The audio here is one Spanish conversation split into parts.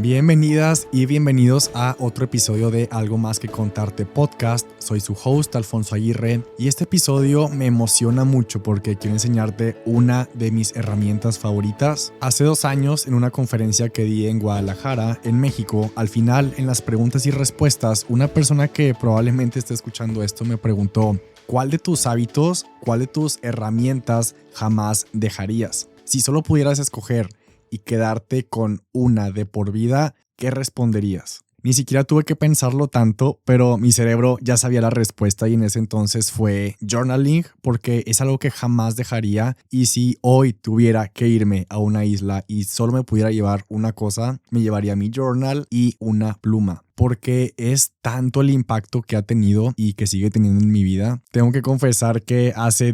Bienvenidas y bienvenidos a otro episodio de Algo Más Que Contarte Podcast. Soy su host, Alfonso Aguirre, y este episodio me emociona mucho porque quiero enseñarte una de mis herramientas favoritas. Hace 2 años, en una conferencia que di en Guadalajara, en México, al final, en las preguntas y respuestas, una persona que probablemente esté escuchando esto me preguntó: ¿cuál de tus hábitos, cuál de tus herramientas jamás dejarías? Si solo pudieras escoger y quedarte con una de por vida, ¿qué responderías? Ni siquiera tuve que pensarlo tanto, pero mi cerebro ya sabía la respuesta y en ese entonces fue journaling, porque es algo que jamás dejaría. Y si hoy tuviera que irme a una isla y solo me pudiera llevar una cosa, me llevaría mi journal y una pluma, porque es tanto el impacto que ha tenido y que sigue teniendo en mi vida. Tengo que confesar que hace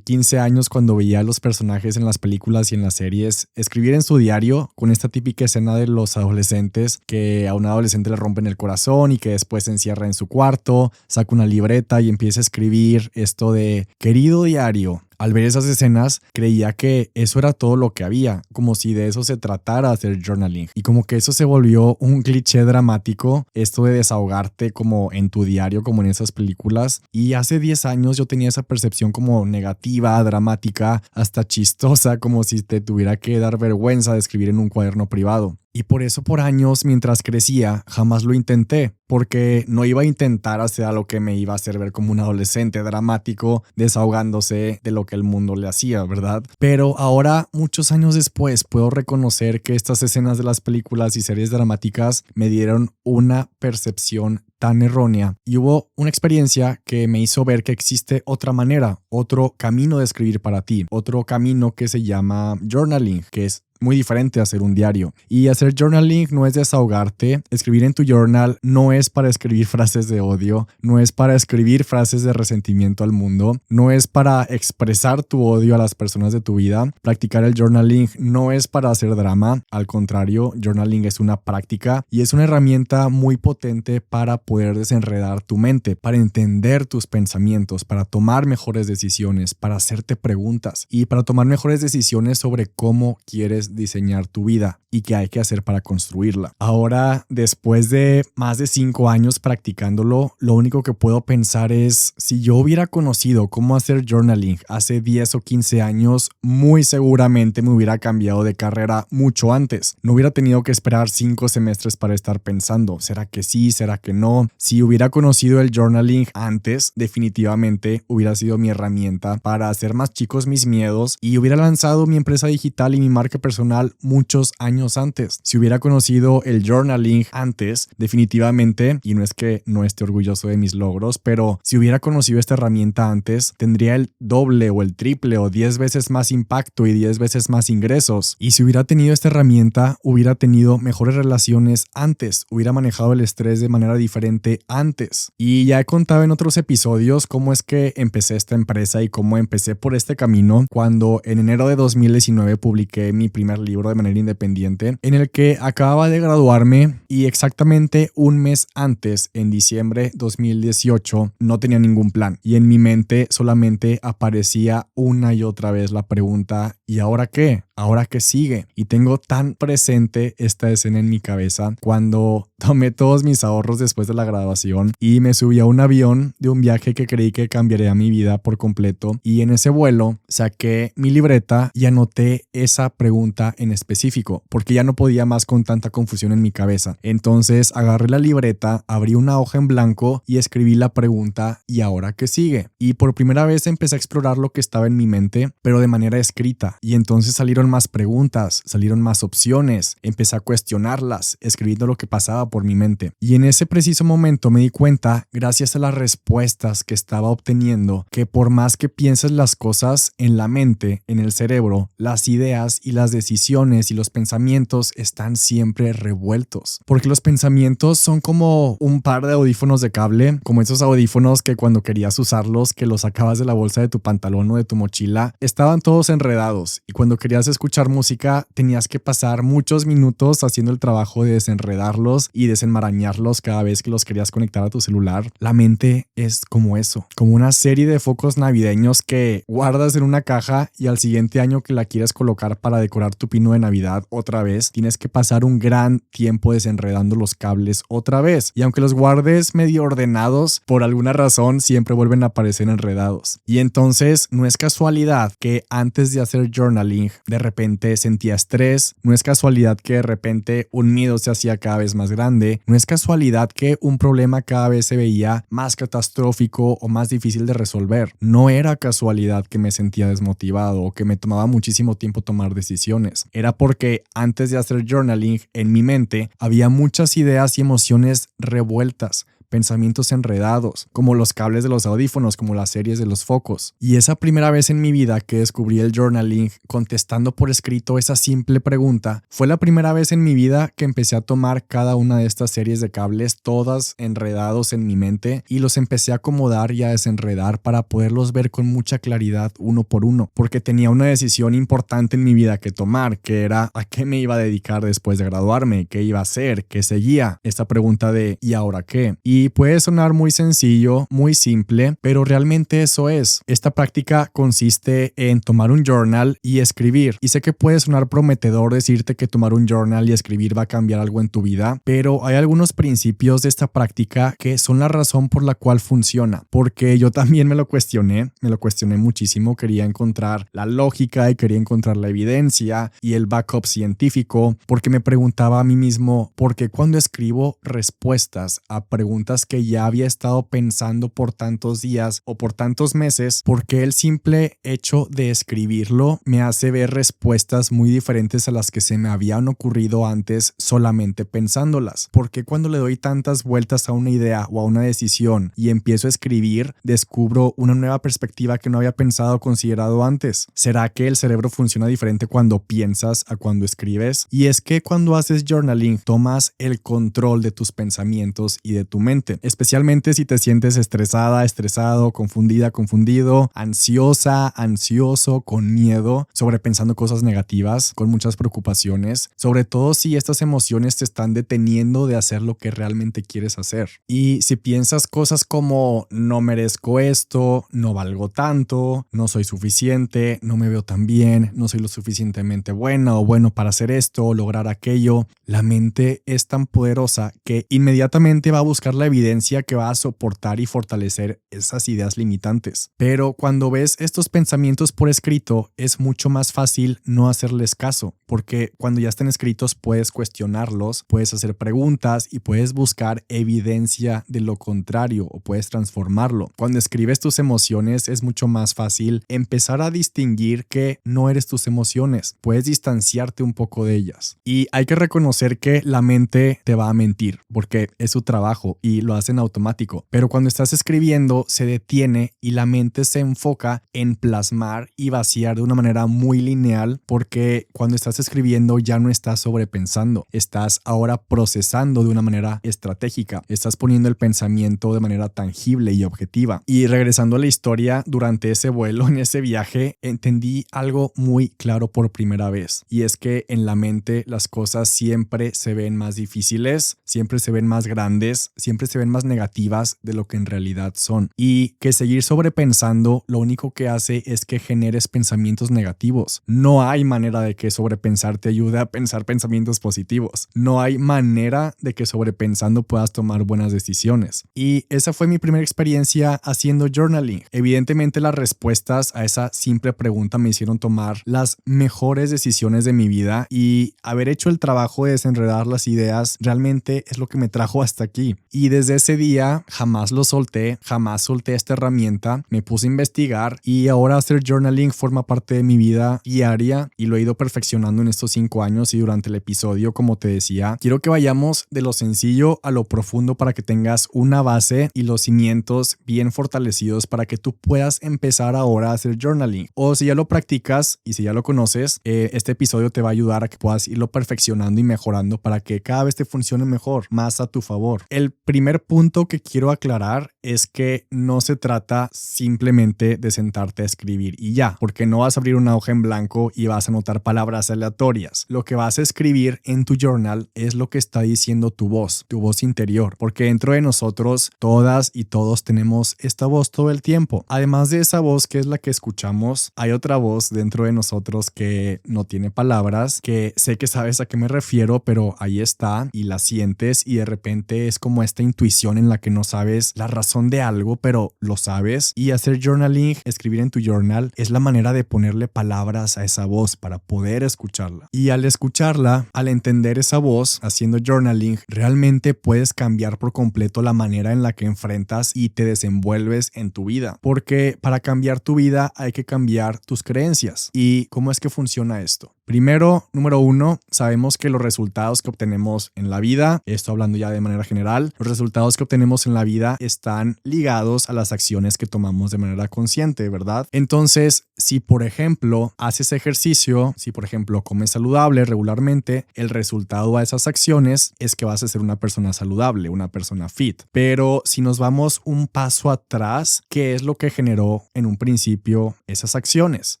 15 años, cuando veía a los personajes en las películas y en las series escribir en su diario, con esta típica escena de los adolescentes que a un adolescente le rompen el corazón y que después se encierra en su cuarto, saca una libreta y empieza a escribir esto de: querido diario. Al ver esas escenas, creía que eso era todo lo que había, como si de eso se tratara hacer journaling. Y como que eso se volvió un cliché dramático, esto de desahogarte como en tu diario, como en esas películas. Y hace 10 años yo tenía esa percepción como negativa, dramática, hasta chistosa, como si te tuviera que dar vergüenza de escribir en un cuaderno privado. Y por eso por años, mientras crecía, jamás lo intenté, porque no iba a intentar hacer algo que me iba a hacer ver como un adolescente dramático desahogándose de lo que el mundo le hacía, ¿verdad? Pero ahora, muchos años después, puedo reconocer que estas escenas de las películas y series dramáticas me dieron una percepción tan errónea, y hubo una experiencia que me hizo ver que existe otra manera, otro camino de escribir para ti, otro camino que se llama journaling, que es muy diferente a hacer un diario. Y hacer journaling no es desahogarte. Escribir en tu journal no es para escribir frases de odio, no es para escribir frases de resentimiento al mundo, no es para expresar tu odio a las personas de tu vida. Practicar el journaling no es para hacer drama, al contrario, journaling es una práctica y es una herramienta muy potente para poder desenredar tu mente, para entender tus pensamientos, para tomar mejores decisiones, para hacerte preguntas y para tomar mejores decisiones sobre cómo quieres diseñar tu vida y qué hay que hacer para construirla. Ahora, después de más de 5 años practicándolo, lo único que puedo pensar es: si yo hubiera conocido cómo hacer journaling hace 10 o 15 años, muy seguramente me hubiera cambiado de carrera mucho antes. No hubiera tenido que esperar 5 semestres para estar pensando: ¿será que sí? ¿Será que no? Si hubiera conocido el journaling antes, definitivamente hubiera sido mi herramienta para hacer más chicos mis miedos y hubiera lanzado mi empresa digital y mi marca personal muchos años antes. Si hubiera conocido el journaling antes, definitivamente, y no es que no esté orgulloso de mis logros, pero si hubiera conocido esta herramienta antes, tendría el doble o el triple o 10 veces más impacto y 10 veces más ingresos. Y si hubiera tenido esta herramienta, hubiera tenido mejores relaciones antes, hubiera manejado el estrés de manera diferente antes. Y ya he contado en otros episodios cómo es que empecé esta empresa y cómo empecé por este camino cuando en enero de 2019 publiqué mi primer libro de manera independiente, en el que acababa de graduarme, y exactamente un mes antes, en diciembre 2018, no tenía ningún plan y en mi mente solamente aparecía una y otra vez la pregunta: ¿y ahora qué? ¿Ahora qué sigue? Y tengo tan presente esta escena en mi cabeza cuando tomé todos mis ahorros después de la graduación y me subí a un avión de un viaje que creí que cambiaría mi vida por completo, y en ese vuelo saqué mi libreta y anoté esa pregunta en específico porque ya no podía más con tanta confusión en mi cabeza. Entonces agarré la libreta, abrí una hoja en blanco y escribí la pregunta: ¿y ahora qué sigue? Y por primera vez empecé a explorar lo que estaba en mi mente, pero de manera escrita, y entonces salieron más preguntas, salieron más opciones, empecé a cuestionarlas, escribiendo lo que pasaba por mi mente. Y en ese preciso momento me di cuenta, gracias a las respuestas que estaba obteniendo, que por más que pienses las cosas en la mente, en el cerebro, las ideas y las decisiones y los pensamientos están siempre revueltos. Porque los pensamientos son como un par de audífonos de cable, como esos audífonos que cuando querías usarlos, que los sacabas de la bolsa de tu pantalón o de tu mochila, estaban todos enredados, y cuando querías escuchar música, tenías que pasar muchos minutos haciendo el trabajo de desenredarlos y desenmarañarlos cada vez que los querías conectar a tu celular. La mente es como eso, como una serie de focos navideños que guardas en una caja y al siguiente año que la quieres colocar para decorar tu pino de Navidad otra vez, tienes que pasar un gran tiempo desenredando los cables otra vez. Y aunque los guardes medio ordenados, por alguna razón siempre vuelven a aparecer enredados. Y entonces no es casualidad que antes de hacer journaling de repente sentía estrés, no es casualidad que de repente un miedo se hacía cada vez más grande, no es casualidad que un problema cada vez se veía más catastrófico o más difícil de resolver. No era casualidad que me sentía desmotivado o que me tomaba muchísimo tiempo tomar decisiones. Era porque antes de hacer journaling en mi mente había muchas ideas y emociones revueltas, pensamientos enredados, como los cables de los audífonos, como las series de los focos. Y esa primera vez en mi vida que descubrí el journaling contestando por escrito esa simple pregunta, fue la primera vez en mi vida que empecé a tomar cada una de estas series de cables, todas enredados en mi mente, y los empecé a acomodar y a desenredar para poderlos ver con mucha claridad uno por uno, porque tenía una decisión importante en mi vida que tomar, que era a qué me iba a dedicar después de graduarme, qué iba a hacer, qué seguía. Esta pregunta de ¿y ahora qué? Y puede sonar muy sencillo, muy simple, pero realmente eso es. Esta práctica consiste en tomar un journal y escribir. Y sé que puede sonar prometedor decirte que tomar un journal y escribir va a cambiar algo en tu vida, pero hay algunos principios de esta práctica que son la razón por la cual funciona. Porque yo también me lo cuestioné muchísimo, quería encontrar la lógica y quería encontrar la evidencia y el backup científico, porque me preguntaba a mí mismo, ¿por qué cuando escribo respuestas a preguntas que ya había estado pensando por tantos días o por tantos meses, porque el simple hecho de escribirlo me hace ver respuestas muy diferentes a las que se me habían ocurrido antes solamente pensándolas? Porque cuando le doy tantas vueltas a una idea o a una decisión y empiezo a escribir, descubro una nueva perspectiva que no había pensado o considerado antes? ¿Será que el cerebro funciona diferente cuando piensas a cuando escribes? Y es que cuando haces journaling tomas el control de tus pensamientos y de tu mente. Especialmente si te sientes estresada, estresado, confundida, confundido, ansiosa, ansioso, con miedo, sobrepensando cosas negativas, con muchas preocupaciones, sobre todo si estas emociones te están deteniendo de hacer lo que realmente quieres hacer. Y si piensas cosas como no merezco esto, no valgo tanto, no soy suficiente, no me veo tan bien, no soy lo suficientemente buena o bueno para hacer esto o lograr aquello, la mente es tan poderosa que inmediatamente va a buscar la evidencia que va a soportar y fortalecer esas ideas limitantes. Pero cuando ves estos pensamientos por escrito, es mucho más fácil no hacerles caso, porque cuando ya están escritos puedes cuestionarlos, puedes hacer preguntas y puedes buscar evidencia de lo contrario o puedes transformarlo. Cuando escribes tus emociones es mucho más fácil empezar a distinguir que no eres tus emociones, puedes distanciarte un poco de ellas. Y hay que reconocer que la mente te va a mentir, porque es su trabajo y lo hace en automático, pero cuando estás escribiendo se detiene y la mente se enfoca en plasmar y vaciar de una manera muy lineal, porque cuando estás escribiendo ya no estás sobrepensando, estás ahora procesando de una manera estratégica, estás poniendo el pensamiento de manera tangible y objetiva. Y regresando a la historia, durante ese vuelo, en ese viaje, entendí algo muy claro por primera vez, y es que en la mente las cosas siempre se ven más difíciles, siempre se ven más grandes, siempre se ven más negativas de lo que en realidad son, y que seguir sobrepensando lo único que hace es que generes pensamientos negativos. No hay manera de que sobrepensar te ayude a pensar pensamientos positivos. No hay manera de que sobrepensando puedas tomar buenas decisiones. Y esa fue mi primera experiencia haciendo journaling. Evidentemente las respuestas a esa simple pregunta me hicieron tomar las mejores decisiones de mi vida, y haber hecho el trabajo de desenredar las ideas realmente es lo que me trajo hasta aquí. Y desde ese día jamás solté esta herramienta, me puse a investigar y ahora hacer journaling forma parte de mi vida diaria y lo he ido perfeccionando en estos 5 años. Y durante el episodio, como te decía, quiero que vayamos de lo sencillo a lo profundo para que tengas una base y los cimientos bien fortalecidos para que tú puedas empezar ahora a hacer journaling. O si ya lo practicas y si ya lo conoces, este episodio te va a ayudar a que puedas irlo perfeccionando y mejorando para que cada vez te funcione mejor, más a tu favor. El primer primer punto que quiero aclarar es que no se trata simplemente de sentarte a escribir y ya, porque no vas a abrir una hoja en blanco y vas a anotar palabras aleatorias. Lo que vas a escribir en tu journal es lo que está diciendo tu voz interior, porque dentro de nosotros todas y todos tenemos esta voz todo el tiempo. Además de esa voz que es la que escuchamos, hay otra voz dentro de nosotros que no tiene palabras, que sé que sabes a qué me refiero, pero ahí está y la sientes y de repente es como esta intuición en la que no sabes la razón de algo, pero lo sabes. Y hacer journaling, escribir en tu journal, es la manera de ponerle palabras a esa voz para poder escucharla. Y al escucharla, al entender esa voz, haciendo journaling, realmente puedes cambiar por completo la manera en la que enfrentas y te desenvuelves en tu vida. Porque para cambiar tu vida hay que cambiar tus creencias. ¿Y cómo es que funciona esto? Primero, número uno, sabemos que los resultados que obtenemos en la vida, esto hablando ya de manera general, los resultados que obtenemos en la vida están ligados a las acciones que tomamos de manera consciente, ¿verdad? Entonces, si por ejemplo haces ejercicio, si por ejemplo comes saludable regularmente, el resultado a esas acciones es que vas a ser una persona saludable, una persona fit. Pero si nos vamos un paso atrás, ¿qué es lo que generó en un principio esas acciones?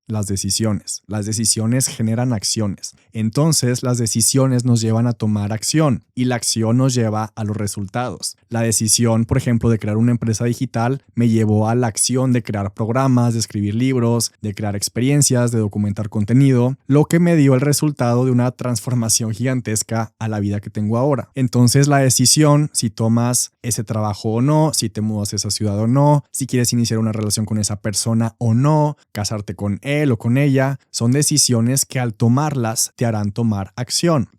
Las decisiones. Las decisiones generan acciones. Entonces, las decisiones nos llevan a tomar acción y la acción nos lleva a los resultados. La decisión, por ejemplo, de crear una empresa digital me llevó a la acción de crear programas, de escribir libros, de crear experiencias, de documentar contenido, lo que me dio el resultado de una transformación gigantesca a la vida que tengo ahora. Entonces, la decisión, si tomas ese trabajo o no, si te mudas a esa ciudad o no, si quieres iniciar una relación con esa persona o no, casarte con él o con ella, son decisiones que al tomarlas te harán tomar acción,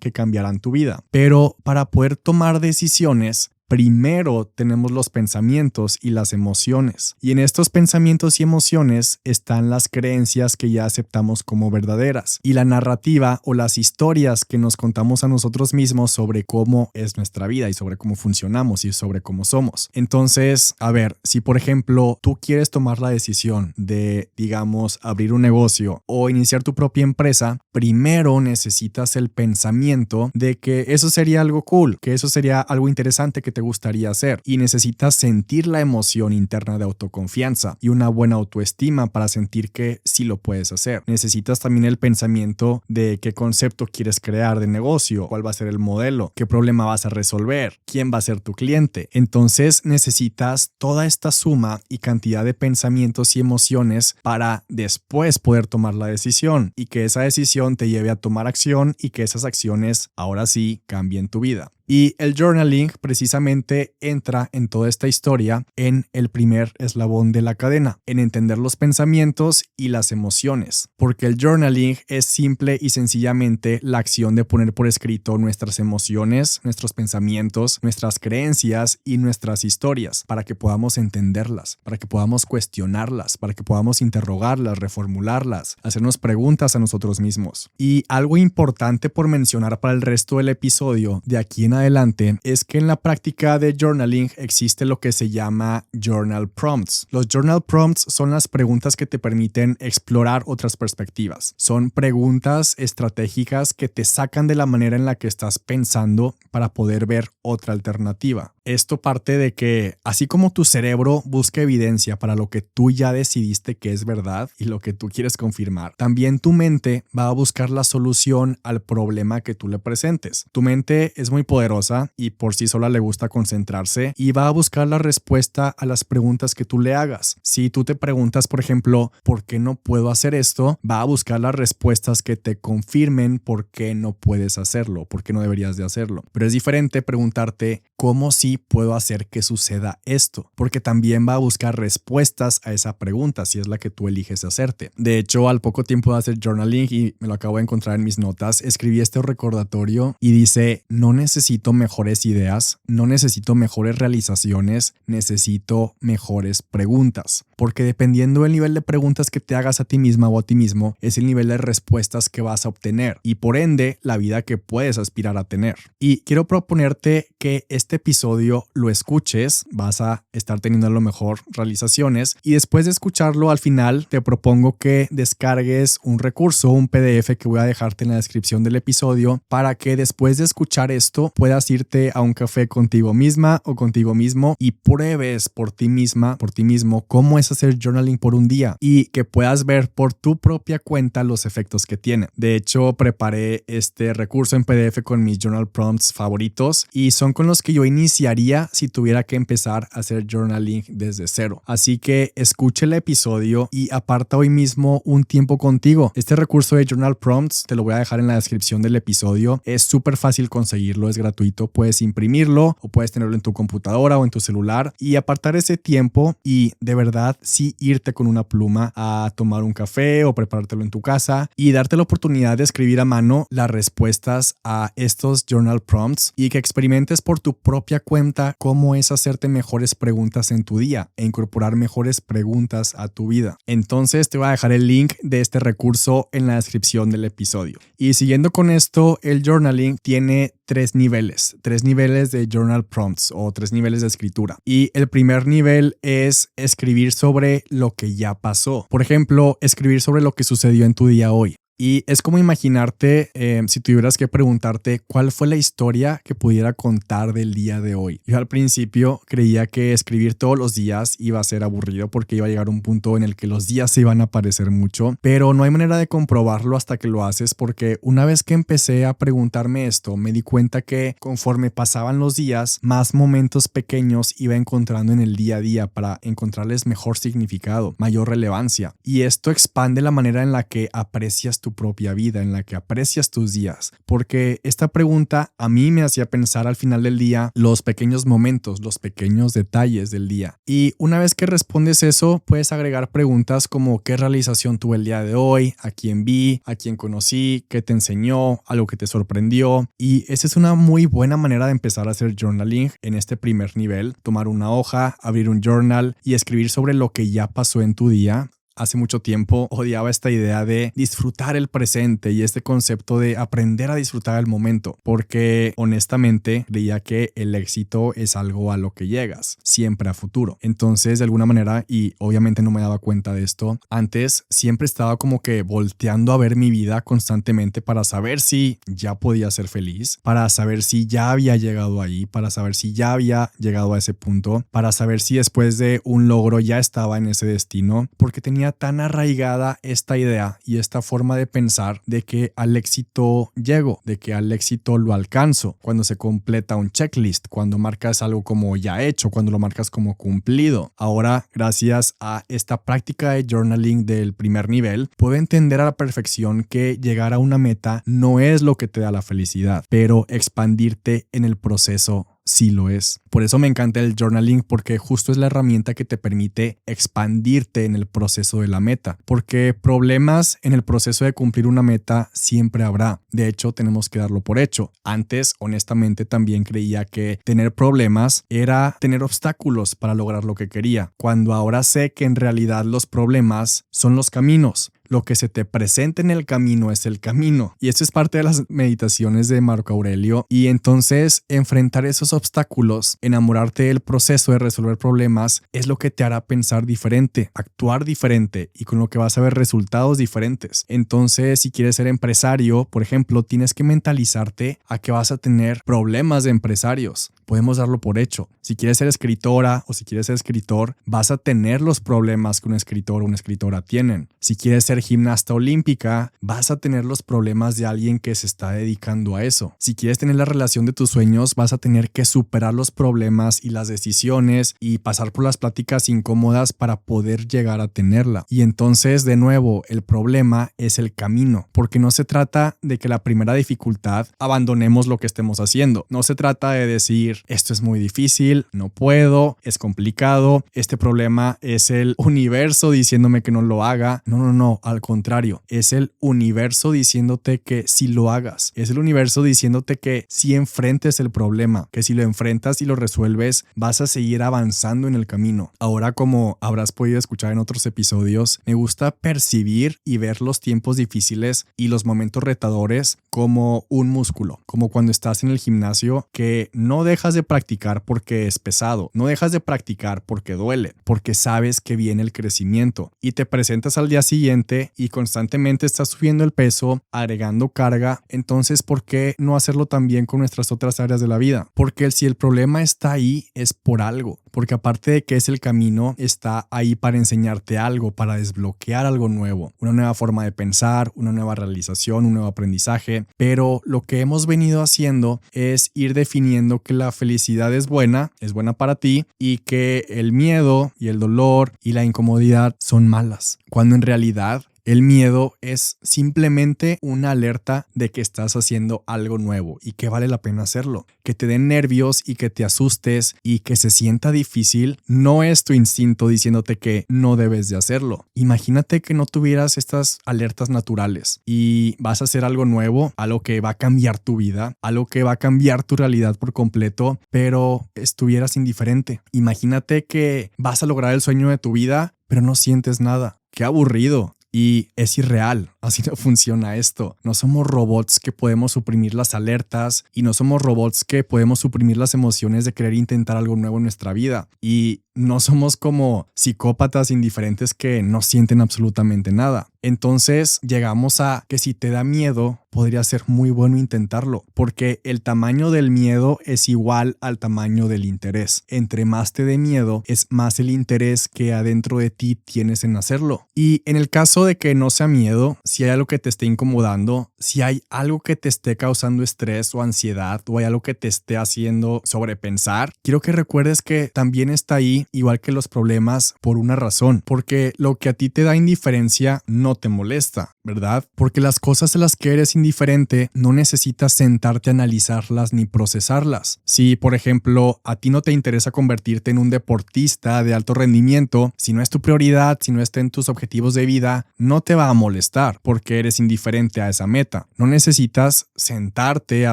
que cambiarán tu vida. Pero para poder tomar decisiones, primero tenemos los pensamientos y las emociones. Y en estos pensamientos y emociones están las creencias que ya aceptamos como verdaderas y la narrativa o las historias que nos contamos a nosotros mismos sobre cómo es nuestra vida y sobre cómo funcionamos y sobre cómo somos. Entonces, a ver, si por ejemplo tú quieres tomar la decisión de, digamos, abrir un negocio o iniciar tu propia empresa, primero necesitas el pensamiento de que eso sería algo cool, que eso sería algo interesante que te gustaría hacer y necesitas sentir la emoción interna de autoconfianza y una buena autoestima para sentir que sí lo puedes hacer. Necesitas también el pensamiento de qué concepto quieres crear de negocio, cuál va a ser el modelo, qué problema vas a resolver, quién va a ser tu cliente. Entonces necesitas toda esta suma y cantidad de pensamientos y emociones para después poder tomar la decisión y que esa decisión te lleve a tomar acción y que esas acciones ahora sí cambien tu vida. Y el journaling precisamente entra en toda esta historia en el primer eslabón de la cadena, en entender los pensamientos y las emociones, porque el journaling es simple y sencillamente la acción de poner por escrito nuestras emociones, nuestros pensamientos, nuestras creencias y nuestras historias para que podamos entenderlas, para que podamos cuestionarlas, para que podamos interrogarlas, reformularlas, hacernos preguntas a nosotros mismos. Y algo importante por mencionar para el resto del episodio de aquí en adelante es que en la práctica de journaling existe lo que se llama journal prompts. Los journal prompts son las preguntas que te permiten explorar otras perspectivas. Son preguntas estratégicas que te sacan de la manera en la que estás pensando para poder ver otra alternativa. Esto parte de que, así como tu cerebro busca evidencia para lo que tú ya decidiste que es verdad y lo que tú quieres confirmar, también tu mente va a buscar la solución al problema que tú le presentes. Tu mente es muy poderosa y por sí sola le gusta concentrarse y va a buscar la respuesta a las preguntas que tú le hagas. Si tú te preguntas, por ejemplo, ¿por qué no puedo hacer esto?, va a buscar las respuestas que te confirmen por qué no puedes hacerlo, por qué no deberías de hacerlo. Pero es diferente preguntarte cómo sí puedo hacer que suceda esto, porque también va a buscar respuestas a esa pregunta si es la que tú eliges hacerte. De hecho, al poco tiempo de hacer journaling, y me lo acabo de encontrar en mis notas, escribí este recordatorio y dice: no necesito mejores ideas, no necesito mejores realizaciones, necesito mejores preguntas, porque dependiendo del nivel de preguntas que te hagas a ti misma o a ti mismo, es el nivel de respuestas que vas a obtener y por ende la vida que puedes aspirar a tener. Y quiero proponerte que este este episodio lo escuches, vas a estar teniendo a lo mejor realizaciones y después de escucharlo al final te propongo que descargues un recurso, un PDF que voy a dejarte en la descripción del episodio para que después de escuchar esto puedas irte a un café contigo misma o contigo mismo y pruebes por ti misma, por ti mismo cómo es hacer journaling por un día y que puedas ver por tu propia cuenta los efectos que tiene. De hecho, preparé este recurso en PDF con mis journal prompts favoritos y son con los que yo iniciaría si tuviera que empezar a hacer journaling desde cero. Así que escuche el episodio y aparta hoy mismo un tiempo contigo. Este recurso de journal prompts te lo voy a dejar en la descripción del episodio. Es súper fácil conseguirlo, es gratuito. Puedes imprimirlo o puedes tenerlo en tu computadora o en tu celular y apartar ese tiempo y de verdad sí irte con una pluma a tomar un café o preparártelo en tu casa y darte la oportunidad de escribir a mano las respuestas a estos journal prompts y que experimentes por tu propia cuenta cómo es hacerte mejores preguntas en tu día e incorporar mejores preguntas a tu vida. Entonces te voy a dejar el link de este recurso en la descripción del episodio. Y siguiendo con esto, el journaling tiene tres niveles de journal prompts o 3 niveles de escritura. Y el primer nivel es escribir sobre lo que ya pasó. Por ejemplo, escribir sobre lo que sucedió en tu día hoy. Y es como imaginarte si tuvieras que preguntarte cuál fue la historia que pudiera contar del día de hoy. Yo al principio creía que escribir todos los días iba a ser aburrido porque iba a llegar un punto en el que los días se iban a parecer mucho, pero no hay manera de comprobarlo hasta que lo haces porque una vez que empecé a preguntarme esto, me di cuenta que conforme pasaban los días, más momentos pequeños iba encontrando en el día a día para encontrarles mejor significado, mayor relevancia. Y esto expande la manera en la que aprecias tu propia vida, en la que aprecias tus días, porque esta pregunta a mí me hacía pensar al final del día los pequeños momentos, los pequeños detalles del día. Y una vez que respondes eso, puedes agregar preguntas como qué realización tuve el día de hoy, a quién vi, a quién conocí, qué te enseñó, algo que te sorprendió. Y esa es una muy buena manera de empezar a hacer journaling en este primer nivel, tomar una hoja, abrir un journal y escribir sobre lo que ya pasó en tu día. Hace mucho tiempo odiaba esta idea de disfrutar el presente y este concepto de aprender a disfrutar el momento, porque honestamente creía que el éxito es algo a lo que llegas, siempre a futuro. Entonces, de alguna manera, y obviamente no me daba cuenta de esto, antes siempre estaba como que volteando a ver mi vida constantemente para saber si ya podía ser feliz, para saber si ya había llegado ahí, para saber si ya había llegado a ese punto, para saber si después de un logro ya estaba en ese destino, porque tenía tan arraigada esta idea y esta forma de pensar de que al éxito llego, de que al éxito lo alcanzo cuando se completa un checklist, cuando marcas algo como ya hecho, cuando lo marcas como cumplido. Ahora, gracias a esta práctica de journaling del primer nivel, puedo entender a la perfección que llegar a una meta no es lo que te da la felicidad, pero expandirte en el proceso sí lo es. Por eso me encanta el journaling, porque justo es la herramienta que te permite expandirte en el proceso de la meta, porque problemas en el proceso de cumplir una meta siempre habrá. De hecho, tenemos que darlo por hecho. Antes, honestamente, también creía que tener problemas era tener obstáculos para lograr lo que quería, cuando ahora sé que en realidad los problemas son los caminos. Lo que se te presenta en el camino es el camino. Y esto es parte de las meditaciones de Marco Aurelio. Y entonces enfrentar esos obstáculos, enamorarte del proceso de resolver problemas, es lo que te hará pensar diferente, actuar diferente y con lo que vas a ver resultados diferentes. Entonces, si quieres ser empresario, por ejemplo, tienes que mentalizarte a que vas a tener problemas de empresarios. Podemos darlo por hecho. Si quieres ser escritora o si quieres ser escritor, vas a tener los problemas que un escritor o una escritora tienen. Si quieres ser gimnasta olímpica, vas a tener los problemas de alguien que se está dedicando a eso. Si quieres tener la relación de tus sueños, vas a tener que superar los problemas y las decisiones y pasar por las pláticas incómodas para poder llegar a tenerla. Y entonces, de nuevo, el problema es el camino, porque no se trata de que la primera dificultad abandonemos lo que estemos haciendo. No se trata de decir, esto es muy difícil, no puedo, es complicado, este problema es el universo diciéndome que no lo haga. No. al contrario, es el universo diciéndote que si lo hagas, es el universo diciéndote que si enfrentes el problema, que si lo enfrentas y lo resuelves, vas a seguir avanzando en el camino. Ahora, como habrás podido escuchar en otros episodios, me gusta percibir y ver los tiempos difíciles y los momentos retadores como un músculo, como cuando estás en el gimnasio que no dejas de practicar porque es pesado, no dejas de practicar porque duele, porque sabes que viene el crecimiento y te presentas al día siguiente y constantemente estás subiendo el peso, agregando carga. Entonces, ¿por qué no hacerlo también con nuestras otras áreas de la vida? Porque si el problema está ahí es por algo, porque aparte de que es el camino, está ahí para enseñarte algo, para desbloquear algo nuevo, una nueva forma de pensar, una nueva realización, un nuevo aprendizaje. Pero lo que hemos venido haciendo es ir definiendo que la felicidad es buena para ti, y que el miedo y el dolor y la incomodidad son malas, cuando en realidad el miedo es simplemente una alerta de que estás haciendo algo nuevo y que vale la pena hacerlo. Que te den nervios y que te asustes y que se sienta difícil no es tu instinto diciéndote que no debes de hacerlo. Imagínate que no tuvieras estas alertas naturales y vas a hacer algo nuevo, algo que va a cambiar tu vida, algo que va a cambiar tu realidad por completo, pero estuvieras indiferente. Imagínate que vas a lograr el sueño de tu vida, pero no sientes nada. ¡Qué aburrido! Y es irreal, así no funciona esto. No somos robots que podemos suprimir las alertas y no somos robots que podemos suprimir las emociones de querer intentar algo nuevo en nuestra vida. Y no somos como psicópatas indiferentes que no sienten absolutamente nada. Entonces llegamos a que si te da miedo, podría ser muy bueno intentarlo, porque el tamaño del miedo es igual al tamaño del interés. Entre más te dé miedo, es más el interés que adentro de ti tienes en hacerlo. Y en el caso de que no sea miedo, si hay algo que te esté incomodando, si hay algo que te esté causando estrés o ansiedad, o hay algo que te esté haciendo sobrepensar, quiero que recuerdes que también está ahí, igual que los problemas, por una razón, porque lo que a ti te da indiferencia no te molesta, ¿verdad? Porque las cosas a las que eres indiferente no necesitas sentarte a analizarlas ni procesarlas. Si, por ejemplo, a ti no te interesa convertirte en un deportista de alto rendimiento, si no es tu prioridad, si no está en tus objetivos de vida, no te va a molestar porque eres indiferente a esa meta. No necesitas sentarte a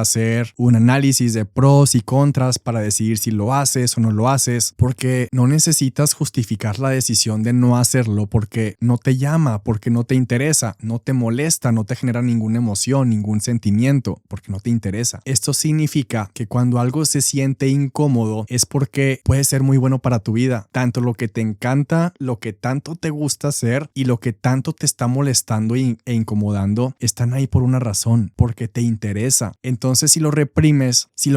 hacer un análisis de pros y contras para decidir si lo haces o no lo haces, porque no necesitas justificar la decisión de no hacerlo porque no te llama, porque no te interesa, no te molesta, no te genera ninguna emoción, ningún sentimiento, porque no te interesa. Esto significa que cuando algo se siente incómodo es porque puede ser muy bueno para tu vida. Tanto lo que te encanta, lo que tanto te gusta hacer y lo que tanto te está molestando e incomodando están ahí por una razón, porque te interesa. Entonces si lo reprimes, si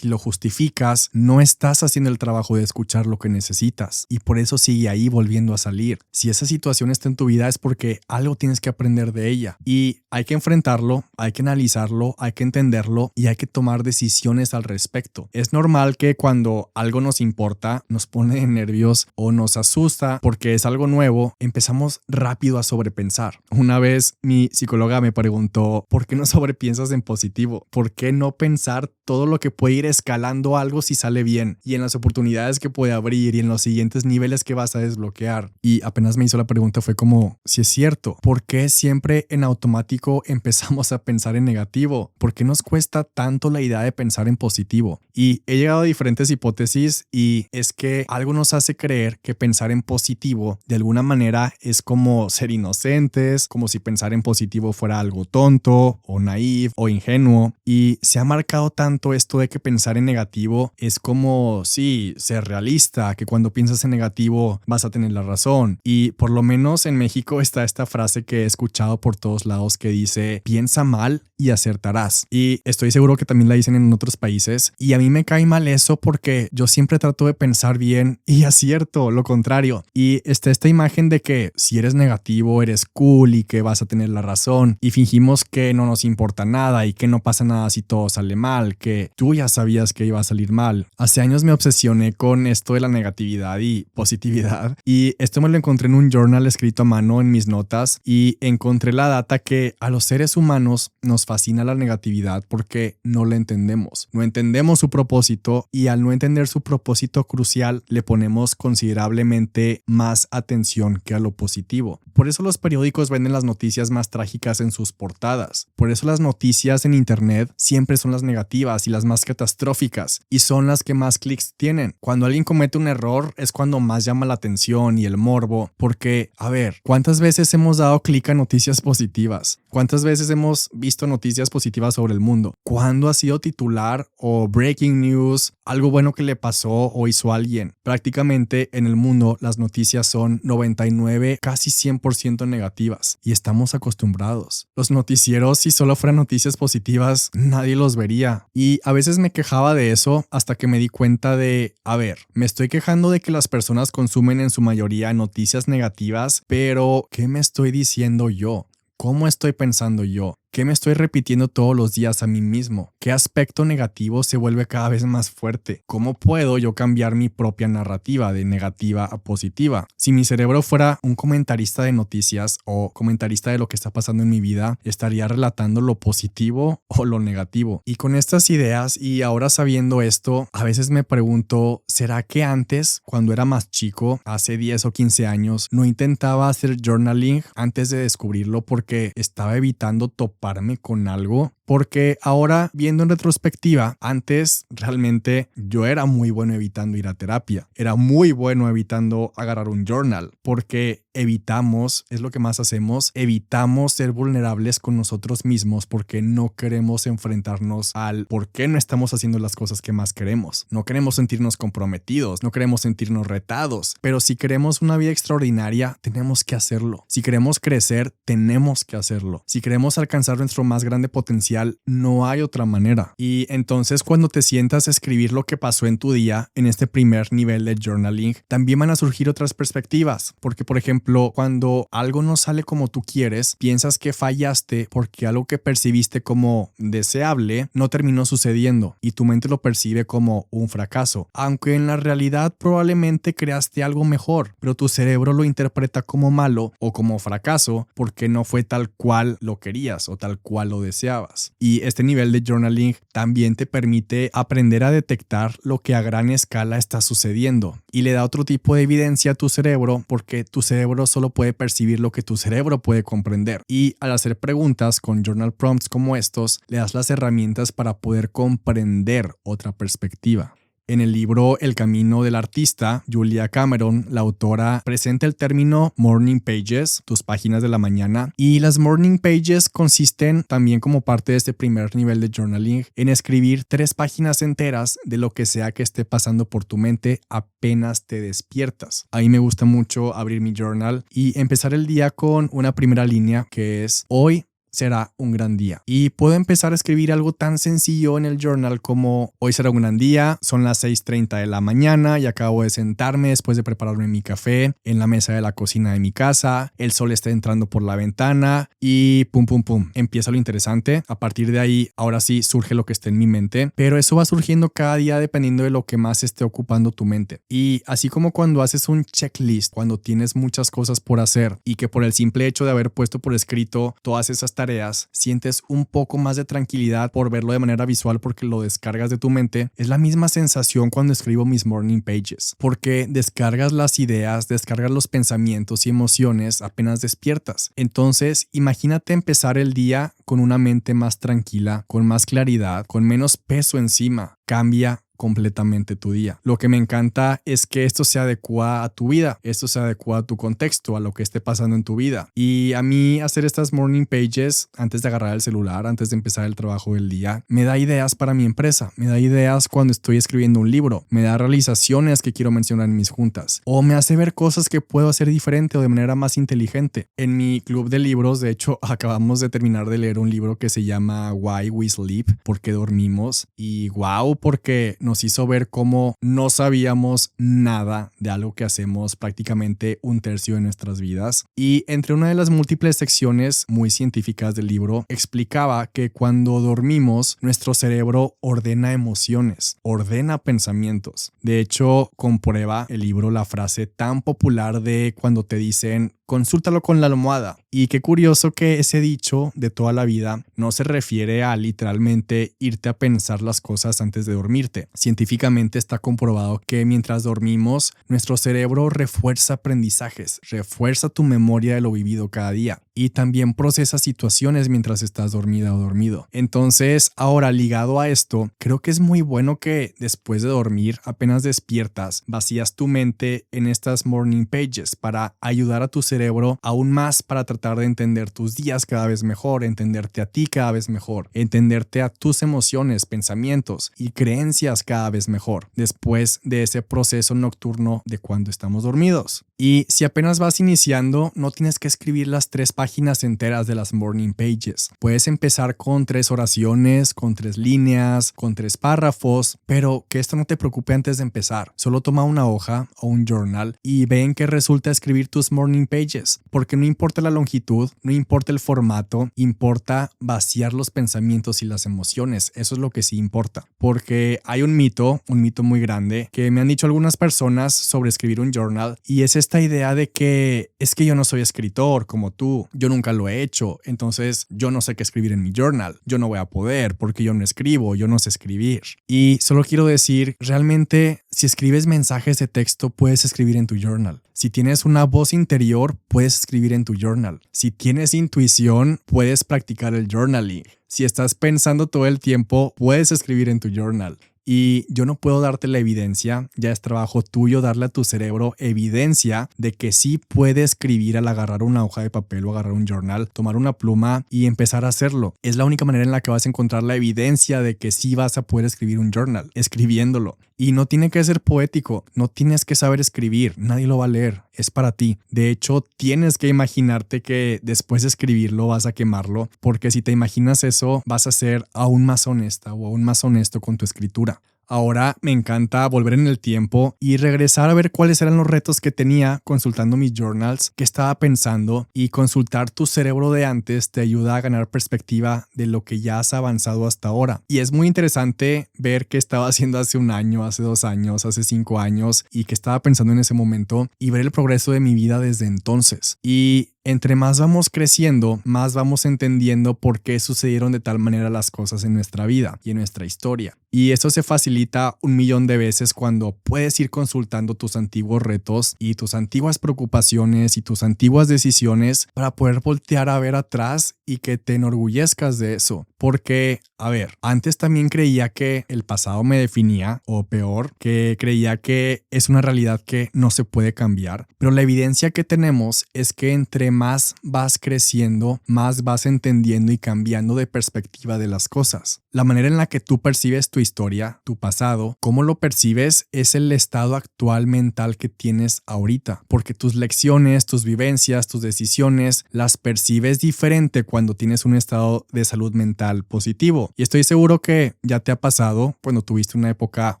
lo justificas, no estás haciendo el trabajo de escuchar lo que necesitas y por eso sigue ahí volviendo a salir. Si esa situación está en tu vida es porque algo tienes que aprender de ella y hay que enfrentarlo, hay que analizarlo, hay que entenderlo y hay que tomar decisiones al respecto. Es normal que cuando algo nos importa, nos pone nervios o nos asusta porque es algo nuevo, empezamos rápido a sobrepensar. Una vez mi psicóloga me preguntó, ¿por qué no sobrepiensas en positivo? ¿Por qué no pensar todo lo que puede ir escalando algo si sale bien y en las oportunidades que puede abrir y en los siguientes niveles que vas a desbloquear? Y apenas me hizo la pregunta fue como, si es cierto, ¿por qué siempre en automático empezamos a pensar en negativo? ¿Por qué nos cuesta tanto la idea de pensar en positivo? Y he llegado a diferentes hipótesis y es que algo nos hace creer que pensar en positivo de alguna manera es como ser inocentes, como si pensar en positivo fuera algo tonto o naif o ingenuo, y se ha marcado tanto esto de que pensar en negativo es como sí, ser realista, que cuando piensas en negativo vas a tener la razón. Y por lo menos en México está esta frase que he escuchado por todos lados que dice, piensa mal y acertarás. Y estoy seguro que también la dicen en otros países y a mí me cae mal eso porque yo siempre trato de pensar bien y acierto lo contrario. Y está esta imagen de que si eres negativo eres cool y que vas a tener la razón y fingimos que no nos importa nada y que no pasa nada si todo sale mal, que tú ya sabías que iba a salir mal. Hace años me obsesioné con esto de la negatividad y positividad y esto me lo encontré en un journal escrito a mano en mis notas y encontré la data que a los seres humanos nos fascina la negatividad porque no la entendemos. No entendemos su propósito y al no entender su propósito crucial le ponemos considerablemente más atención que a lo positivo. Por eso los periódicos venden las noticias más trágicas en sus portadas. Por eso las noticias en internet siempre son las negativas y las más catastróficas y son las que más clics tienen. Cuando alguien comete un error es cuando más llama la atención y el morbo, porque, a ver, ¿cuántas veces hemos dado clic a noticias positivas? ¿Cuántas veces hemos visto noticias positivas sobre el mundo? ¿Cuándo ha sido titular o breaking news, algo bueno que le pasó o hizo alguien? Prácticamente en el mundo las noticias son 99, casi 100% negativas y estamos acostumbrados. Los noticieros, si solo fueran noticias positivas, nadie los vería. Y a veces me quejaba de eso hasta que me di cuenta de, a ver, me estoy quejando de que las personas consumen en su mayoría noticias negativas, pero ¿qué me estoy diciendo yo? ¿Cómo estoy pensando yo? ¿Qué me estoy repitiendo todos los días a mí mismo? ¿Qué aspecto negativo se vuelve cada vez más fuerte? ¿Cómo puedo yo cambiar mi propia narrativa de negativa a positiva? Si mi cerebro fuera un comentarista de noticias o comentarista de lo que está pasando en mi vida, estaría relatando lo positivo o lo negativo. Y con estas ideas y ahora sabiendo esto, a veces me pregunto, ¿será que antes, cuando era más chico, hace 10 o 15 años, no intentaba hacer journaling antes de descubrirlo porque estaba evitando toparme con algo? Porque ahora, viendo en retrospectiva, antes realmente yo era muy bueno evitando ir a terapia. Era muy bueno evitando agarrar un journal porque evitamos, es lo que más hacemos, evitamos ser vulnerables con nosotros mismos porque no queremos enfrentarnos al por qué no estamos haciendo las cosas que más queremos. No queremos sentirnos comprometidos, no queremos sentirnos retados, pero si queremos una vida extraordinaria, tenemos que hacerlo. Si queremos crecer, tenemos que hacerlo. Si queremos alcanzar nuestro más grande potencial, no hay otra manera. Y entonces cuando te sientas a escribir lo que pasó en tu día en este primer nivel de journaling, también van a surgir otras perspectivas. Porque, por ejemplo, cuando algo no sale como tú quieres, piensas que fallaste porque algo que percibiste como deseable no terminó sucediendo y tu mente lo percibe como un fracaso. Aunque en la realidad probablemente creaste algo mejor, pero tu cerebro lo interpreta como malo o como fracaso porque no fue tal cual lo querías o tal cual lo deseabas. Y este nivel de journaling también te permite aprender a detectar lo que a gran escala está sucediendo y le da otro tipo de evidencia a tu cerebro porque tu cerebro solo puede percibir lo que tu cerebro puede comprender. Y al hacer preguntas con journal prompts como estos, le das las herramientas para poder comprender otra perspectiva. En el libro El camino del artista, Julia Cameron, la autora, presenta el término morning pages, tus páginas de la mañana, y las morning pages consisten también como parte de este primer nivel de journaling en escribir 3 páginas enteras de lo que sea que esté pasando por tu mente apenas te despiertas. A mí me gusta mucho abrir mi journal y empezar el día con una primera línea que es: hoy será un gran día. Y puedo empezar a escribir algo tan sencillo en el journal como: hoy será un gran día, son las 6:30 de la mañana y acabo de sentarme después de prepararme mi café en la mesa de la cocina de mi casa, el sol está entrando por la ventana y pum pum pum. Empieza lo interesante. A partir de ahí, ahora sí surge lo que esté en mi mente, pero eso va surgiendo cada día dependiendo de lo que más esté ocupando tu mente. Y así como cuando haces un checklist, cuando tienes muchas cosas por hacer y que por el simple hecho de haber puesto por escrito todas esas tareas, sientes un poco más de tranquilidad por verlo de manera visual porque lo descargas de tu mente. Es la misma sensación cuando escribo mis morning pages, porque descargas las ideas, descargas los pensamientos y emociones apenas despiertas. Entonces, imagínate empezar el día con una mente más tranquila, con más claridad, con menos peso encima. Cambia completamente tu día. Lo que me encanta es que esto se adecua a tu vida, esto se adecua a tu contexto, a lo que esté pasando en tu vida. Y a mí hacer estas morning pages antes de agarrar el celular, antes de empezar el trabajo del día, me da ideas para mi empresa, me da ideas cuando estoy escribiendo un libro, me da realizaciones que quiero mencionar en mis juntas, o me hace ver cosas que puedo hacer diferente o de manera más inteligente. En mi club de libros, de hecho, acabamos de terminar de leer un libro que se llama Why We Sleep, ¿por qué dormimos? Y wow, porque nos hizo ver cómo no sabíamos nada de algo que hacemos prácticamente un tercio de nuestras vidas. Y entre una de las múltiples secciones muy científicas del libro, explicaba que cuando dormimos, nuestro cerebro ordena emociones, ordena pensamientos. De hecho, comprueba el libro la frase tan popular de cuando te dicen consúltalo con la almohada. Y qué curioso que ese dicho de toda la vida no se refiere a literalmente irte a pensar las cosas antes de dormirte. Científicamente está comprobado que mientras dormimos, nuestro cerebro refuerza aprendizajes, refuerza tu memoria de lo vivido cada día y también procesa situaciones mientras estás dormida o dormido. Entonces, ahora ligado a esto, creo que es muy bueno que después de dormir, apenas despiertas, vacías tu mente en estas morning pages para ayudar a tu cerebro aún más para tratar de entender tus días cada vez mejor, entenderte a ti cada vez mejor, entenderte a tus emociones, pensamientos y creencias cada vez mejor después de ese proceso nocturno de cuando estamos dormidos. Y si apenas vas iniciando, no tienes que escribir las 3 páginas enteras de las morning pages. Puedes empezar con 3 oraciones, con 3 líneas, con 3 párrafos, pero que esto no te preocupe antes de empezar. Solo toma una hoja o un journal y ve en qué resulta escribir tus morning pages, porque no importa la longitud, no importa el formato, importa vaciar los pensamientos y las emociones. Eso es lo que sí importa, porque hay un mito muy grande que me han dicho algunas personas sobre escribir un journal y es esta idea de que es que yo no soy escritor como tú, yo nunca lo he hecho, entonces yo no sé qué escribir en mi journal, yo no voy a poder porque yo no escribo, yo no sé escribir. Y solo quiero decir, realmente si escribes mensajes de texto puedes escribir en tu journal. Si tienes una voz interior puedes escribir en tu journal. Si tienes intuición puedes practicar el journaling. Si estás pensando todo el tiempo puedes escribir en tu journal. Y yo no puedo darte la evidencia, ya es trabajo tuyo darle a tu cerebro evidencia de que sí puede escribir al agarrar una hoja de papel o agarrar un journal, tomar una pluma y empezar a hacerlo. Es la única manera en la que vas a encontrar la evidencia de que sí vas a poder escribir un journal, escribiéndolo. Y no tiene que ser poético, no tienes que saber escribir, nadie lo va a leer, es para ti. De hecho, tienes que imaginarte que después de escribirlo vas a quemarlo, porque si te imaginas eso, vas a ser aún más honesta o aún más honesto con tu escritura. Ahora me encanta volver en el tiempo y regresar a ver cuáles eran los retos que tenía consultando mis journals, qué estaba pensando, y consultar tu cerebro de antes te ayuda a ganar perspectiva de lo que ya has avanzado hasta ahora. Y es muy interesante ver qué estaba haciendo hace un año, hace 2 años, hace 5 años y qué estaba pensando en ese momento y ver el progreso de mi vida desde entonces. Y entre más vamos creciendo, más vamos entendiendo por qué sucedieron de tal manera las cosas en nuestra vida y en nuestra historia. Y eso se facilita 1,000,000 de veces cuando puedes ir consultando tus antiguos retos y tus antiguas preocupaciones y tus antiguas decisiones para poder voltear a ver atrás y que te enorgullezcas de eso. Porque, a ver, antes también creía que el pasado me definía, o peor, que creía que es una realidad que no se puede cambiar. Pero la evidencia que tenemos es que entre más vas creciendo, más vas entendiendo y cambiando de perspectiva de las cosas. La manera en la que tú percibes tu historia, tu pasado, cómo lo percibes es el estado actual mental que tienes ahorita. Porque tus lecciones, tus vivencias, tus decisiones, las percibes diferente cuando tienes un estado de salud mental positivo. Y estoy seguro que ya te ha pasado cuando tuviste una época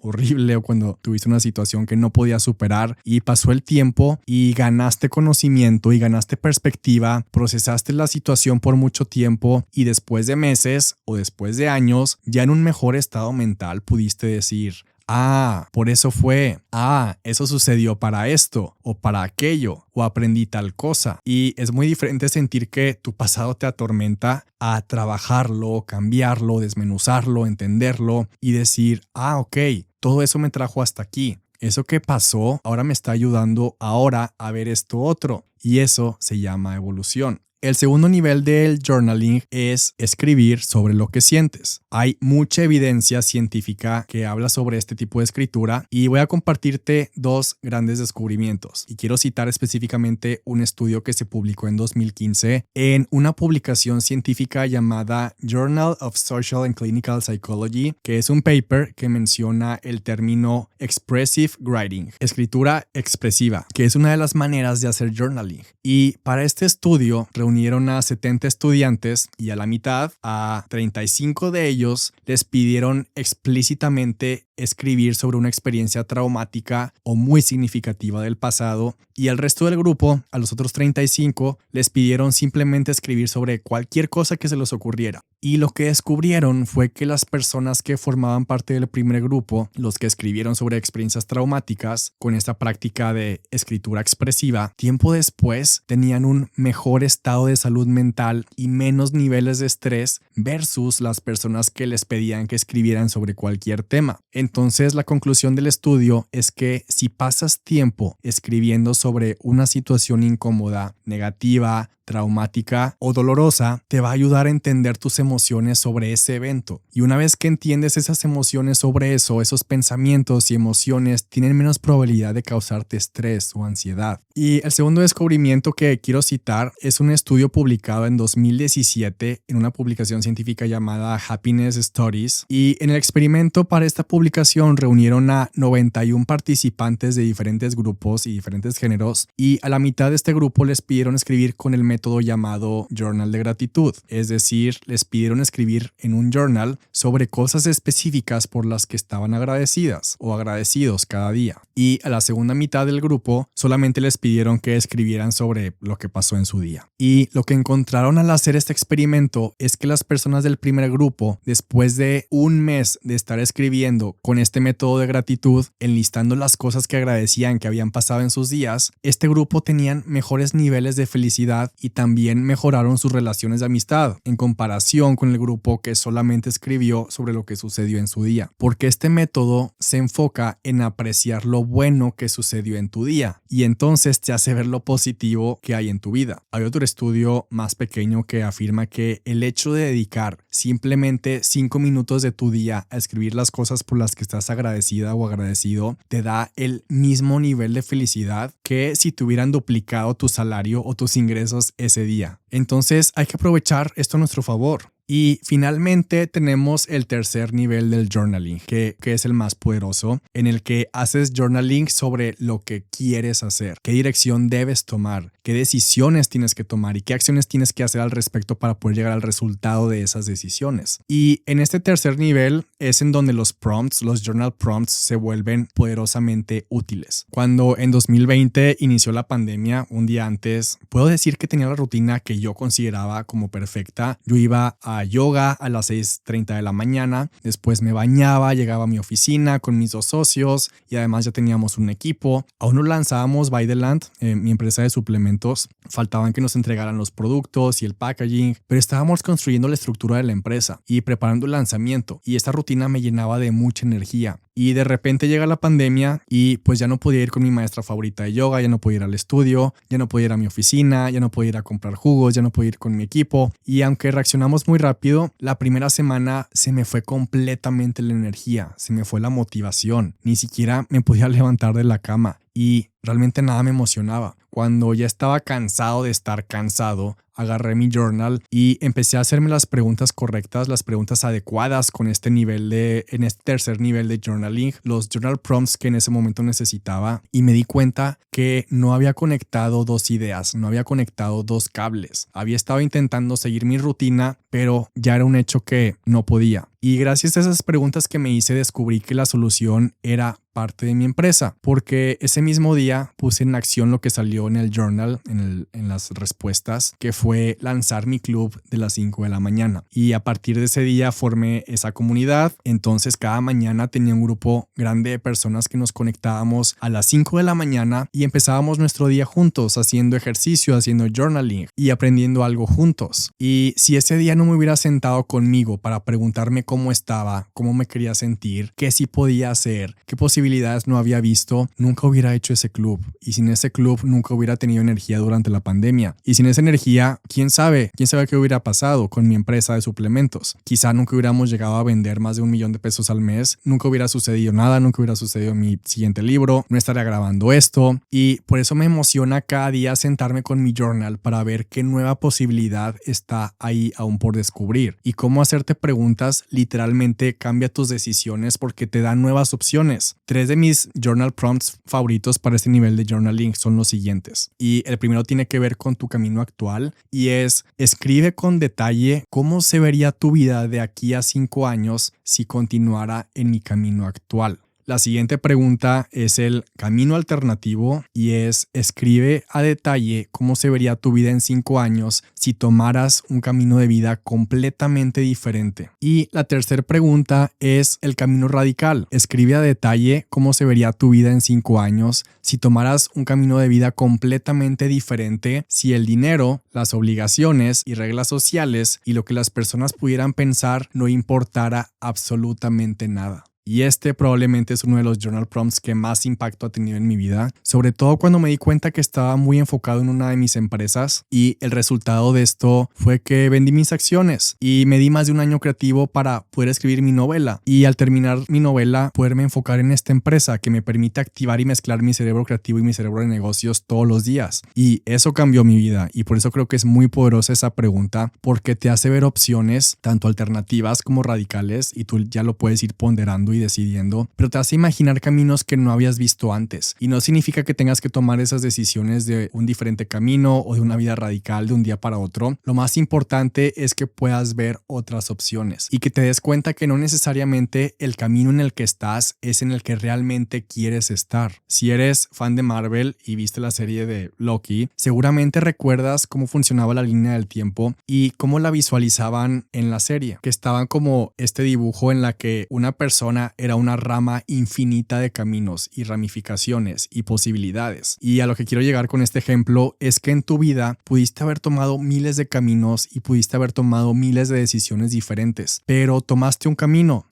horrible o cuando tuviste una situación que no podías superar y pasó el tiempo y ganaste conocimiento y ganaste perspectiva, procesaste la situación por mucho tiempo y después de meses o después de años, ya en un mejor estado mental pudiste decir: ah, por eso fue. Ah, eso sucedió para esto o para aquello o aprendí tal cosa. Y es muy diferente sentir que tu pasado te atormenta a trabajarlo, cambiarlo, desmenuzarlo, entenderlo y decir: ah, ok, todo eso me trajo hasta aquí. Eso que pasó ahora me está ayudando ahora a ver esto otro. Y eso se llama evolución. El segundo nivel del journaling es escribir sobre lo que sientes. Hay mucha evidencia científica que habla sobre este tipo de escritura y voy a compartirte 2 grandes descubrimientos. Y quiero citar específicamente un estudio que se publicó en 2015 en una publicación científica llamada Journal of Social and Clinical Psychology, que es un paper que menciona el término expressive writing, escritura expresiva, que es una de las maneras de hacer journaling. Y para este estudio reunieron a 70 estudiantes y a la mitad, a 35 de ellos, les pidieron explícitamente escribir sobre una experiencia traumática o muy significativa del pasado, y al resto del grupo, a los otros 35, les pidieron simplemente escribir sobre cualquier cosa que se les ocurriera. Y lo que descubrieron fue que las personas que formaban parte del primer grupo, los que escribieron sobre experiencias traumáticas con esta práctica de escritura expresiva, tiempo después tenían un mejor estado de salud mental y menos niveles de estrés versus las personas que les pedían que escribieran sobre cualquier tema. Entonces, la conclusión del estudio es que si pasas tiempo escribiendo sobre una situación incómoda, negativa, traumática o dolorosa, te va a ayudar a entender tus emociones sobre ese evento. Y una vez que entiendes esas emociones sobre eso, esos pensamientos y emociones tienen menos probabilidad de causarte estrés o ansiedad. Y el segundo descubrimiento que quiero citar es un estudio publicado en 2017 en una publicación científica llamada Happiness Studies. Y en el experimento para esta publicación reunieron a 91 participantes de diferentes grupos y diferentes géneros, y a la mitad de este grupo les pidieron escribir con el método llamado Journal de Gratitud. Es decir, les pidieron escribir en un journal sobre cosas específicas por las que estaban agradecidas o agradecidos cada día. Y a la segunda mitad del grupo solamente les pidieron que escribieran sobre lo que pasó en su día. Y lo que encontraron al hacer este experimento es que las personas del primer grupo, después de un mes de estar escribiendo con este método de gratitud, enlistando las cosas que agradecían que habían pasado en sus días, este grupo tenían mejores niveles de felicidad y también mejoraron sus relaciones de amistad en comparación con el grupo que solamente escribió sobre lo que sucedió en su día. Porque este método se enfoca en apreciar lo bueno que sucedió en tu día y entonces te hace ver lo positivo que hay en tu vida. Hay otro estudio más pequeño que afirma que el hecho de dedicar simplemente 5 minutos de tu día a escribir las cosas por las que estás agradecida o agradecido te da el mismo nivel de felicidad que si te hubieran duplicado tu salario o tus ingresos ese día. Entonces hay que aprovechar esto a nuestro favor. Y finalmente tenemos el tercer nivel del journaling, que es el más poderoso, en el que haces journaling sobre lo que quieres hacer, qué dirección debes tomar, qué decisiones tienes que tomar y qué acciones tienes que hacer al respecto para poder llegar al resultado de esas decisiones. Y en este tercer nivel es en donde los prompts, los journal prompts, se vuelven poderosamente útiles. Cuando en 2020 inició la pandemia, un día antes, puedo decir que tenía la rutina que yo consideraba como perfecta. Yo iba a yoga a las 6:30 de la mañana, después me bañaba, llegaba a mi oficina con mis 2 socios y además ya teníamos un equipo. Aún no lanzábamos By the Land, mi empresa de suplementos. Faltaban que nos entregaran los productos y el packaging, pero estábamos construyendo la estructura de la empresa y preparando el lanzamiento, y esta rutina me llenaba de mucha energía. Y de repente llega la pandemia y pues ya no podía ir con mi maestra favorita de yoga, ya no podía ir al estudio, ya no podía ir a mi oficina, ya no podía ir a comprar jugos, ya no podía ir con mi equipo. Y aunque reaccionamos muy rápido, la primera semana se me fue completamente la energía, se me fue la motivación, ni siquiera me podía levantar de la cama y realmente nada me emocionaba. Cuando ya estaba cansado de estar cansado, agarré mi journal y empecé a hacerme las preguntas correctas, las preguntas adecuadas en este tercer nivel de journaling, los journal prompts que en ese momento necesitaba, y me di cuenta que no había conectado 2 ideas, no había conectado 2 cables. Había estado intentando seguir mi rutina, pero ya era un hecho que no podía. Y gracias a esas preguntas que me hice, descubrí que la solución era parte de mi empresa, porque ese mismo día puse en acción lo que salió en el journal, en las respuestas, que fue lanzar mi club de las 5 de la mañana. Y a partir de ese día formé esa comunidad. Entonces cada mañana tenía un grupo grande de personas que nos conectábamos a las 5 de la mañana y empezábamos nuestro día juntos, haciendo ejercicio, haciendo journaling y aprendiendo algo juntos. Y si ese día no me hubiera sentado conmigo para preguntarme cómo estaba, cómo me quería sentir, qué sí podía hacer, qué posibilidades no había visto, nunca hubiera hecho ese club. Y sin ese club nunca hubiera tenido energía durante la pandemia. Y sin esa energía, quién sabe qué hubiera pasado con mi empresa de suplementos. Quizá nunca hubiéramos llegado a vender más de $1 millón al mes, nunca hubiera sucedido nada, nunca hubiera sucedido mi siguiente libro, no estaría grabando esto. Y por eso me emociona cada día sentarme con mi journal para ver qué nueva posibilidad está ahí aún por descubrir. Y cómo hacerte preguntas literalmente cambia tus decisiones porque te da nuevas opciones. 3 de mis journal prompts favoritos para este nivel de journaling son los siguientes. Y el primero tiene que ver con tu camino actual y es: escribe con detalle cómo se vería tu vida de aquí a 5 años si continuara en mi camino actual. La siguiente pregunta es el camino alternativo y es: escribe a detalle cómo se vería tu vida en 5 años si tomaras un camino de vida completamente diferente. Y la tercera pregunta es el camino radical. Escribe a detalle cómo se vería tu vida en 5 años si tomaras un camino de vida completamente diferente, si el dinero, las obligaciones y reglas sociales y lo que las personas pudieran pensar no importara absolutamente nada. Y este probablemente es uno de los journal prompts que más impacto ha tenido en mi vida, sobre todo cuando me di cuenta que estaba muy enfocado en una de mis empresas y el resultado de esto fue que vendí mis acciones y me di más de un año creativo para poder escribir mi novela y al terminar mi novela poderme enfocar en esta empresa que me permite activar y mezclar mi cerebro creativo y mi cerebro de negocios todos los días. Y eso cambió mi vida y por eso creo que es muy poderosa esa pregunta, porque te hace ver opciones tanto alternativas como radicales y tú ya lo puedes ir ponderando y decidiendo, pero te hace imaginar caminos que no habías visto antes. Y no significa que tengas que tomar esas decisiones de un diferente camino o de una vida radical de un día para otro. Lo más importante es que puedas ver otras opciones y que te des cuenta que no necesariamente el camino en el que estás es en el que realmente quieres estar. Si eres fan de Marvel y viste la serie de Loki, seguramente recuerdas cómo funcionaba la línea del tiempo y cómo la visualizaban en la serie, que estaban como este dibujo en la que una persona era una rama infinita de caminos y ramificaciones y posibilidades. Y a lo que quiero llegar con este ejemplo es que en tu vida pudiste haber tomado miles de caminos y pudiste haber tomado miles de decisiones diferentes, pero tomaste un camino